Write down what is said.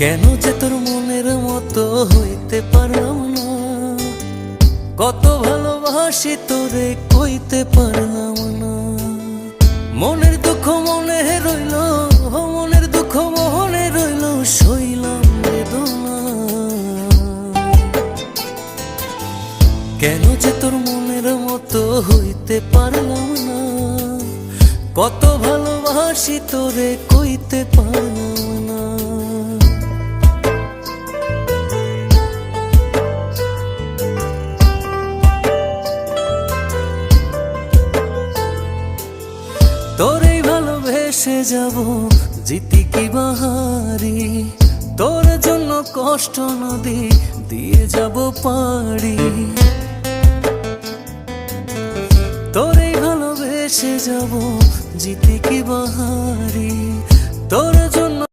কেন যে তোর মনের মতো হইতে পারলাম না, কত ভালোবাসি তোরে কইতে পারলাম না। মনের দুঃখ মনে রইল, মনের দুঃখ মনে রইল, সইলাম বেদনা। কেন যে তোর মনের মতো হইতে পারলাম না, কত ভালোবাসি তোরে কইতে পারলাম না। তোরে ভালোবেসে যাব জিতি কি বাহারি, তোর জন্য কষ্ট নদী দিয়ে যাব পাড়ি। তোরে ভালোবেসে যাব জিতি কি বাহারি, তোর জন্য